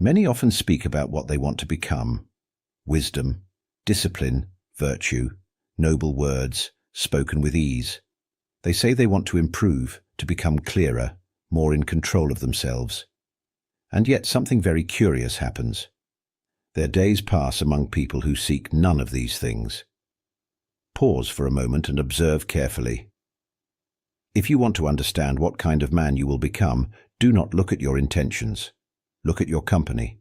Many often speak about what they want to become: wisdom, discipline, virtue, noble words, spoken with ease. They say they want to improve, to become clearer, more in control of themselves. And yet something very curious happens. Their days pass among people who seek none of these things. Pause for a moment and observe carefully. If you want to understand what kind of man you will become, do not look at your intentions. Look at your company.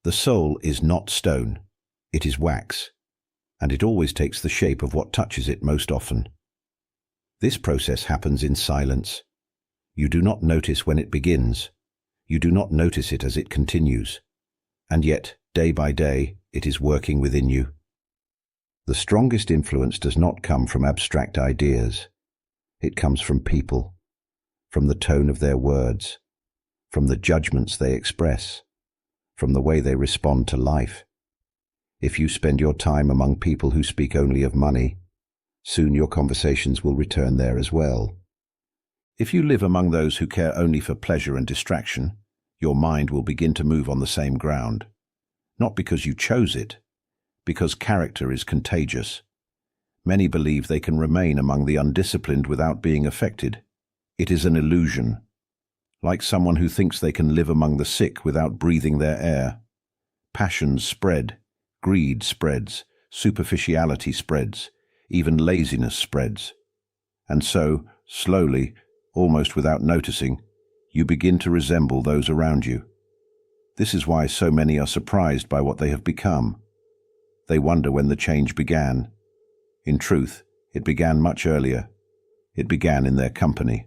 The soul is not stone, it is wax, and it always takes the shape of what touches it most often. This process happens in silence. You do not notice when it begins. You do not notice it as it continues. And yet, day by day, it is working within you. The strongest influence does not come from abstract ideas. It comes from people, from the tone of their words, from the judgments they express, from the way they respond to life. If you spend your time among people who speak only of money, soon your conversations will return there as well. If you live among those who care only for pleasure and distraction, your mind will begin to move on the same ground. Not because you chose it, because character is contagious. Many believe they can remain among the undisciplined without being affected. It is an illusion. Like someone who thinks they can live among the sick without breathing their air. Passions spread, greed spreads, superficiality spreads, even laziness spreads. And so, slowly, almost without noticing, you begin to resemble those around you. This is why so many are surprised by what they have become. They wonder when the change began. In truth, it began much earlier. It began in their company.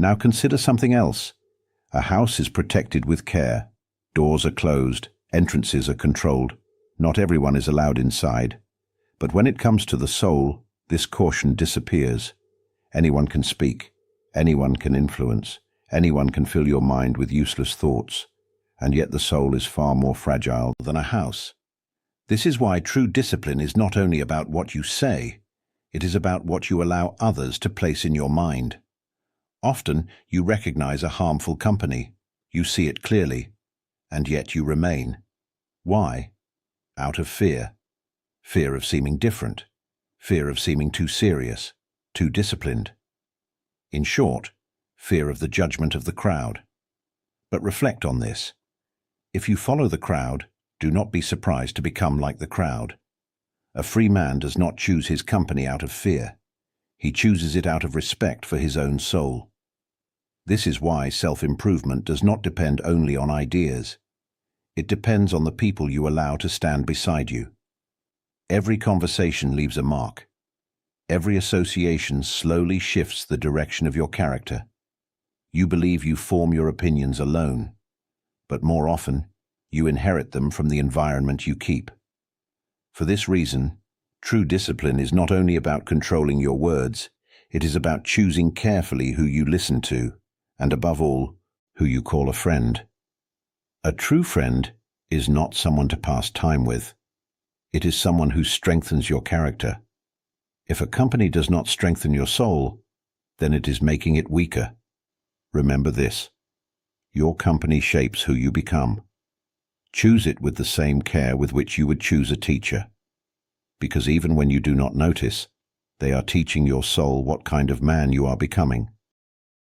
Now consider something else. A house is protected with care. Doors are closed, entrances are controlled. Not everyone is allowed inside. But when it comes to the soul, this caution disappears. Anyone can speak. Anyone can influence. Anyone can fill your mind with useless thoughts. And yet the soul is far more fragile than a house. This is why true discipline is not only about what you say, it is about what you allow others to place in your mind. Often you recognize a harmful company, you see it clearly, and yet you remain. Why? Out of fear. Fear of seeming different. Fear of seeming too serious, too disciplined. In short, fear of the judgment of the crowd. But reflect on this. If you follow the crowd, do not be surprised to become like the crowd. A free man does not choose his company out of fear. He chooses it out of respect for his own soul. This is why self-improvement does not depend only on ideas. It depends on the people you allow to stand beside you. Every conversation leaves a mark. Every association slowly shifts the direction of your character. You believe you form your opinions alone, but more often, you inherit them from the environment you keep. For this reason, true discipline is not only about controlling your words, it is about choosing carefully who you listen to, and above all, who you call a friend. A true friend is not someone to pass time with. It is someone who strengthens your character. If a company does not strengthen your soul, then it is making it weaker. Remember this: your company shapes who you become. Choose it with the same care with which you would choose a teacher, because even when you do not notice, they are teaching your soul what kind of man you are becoming.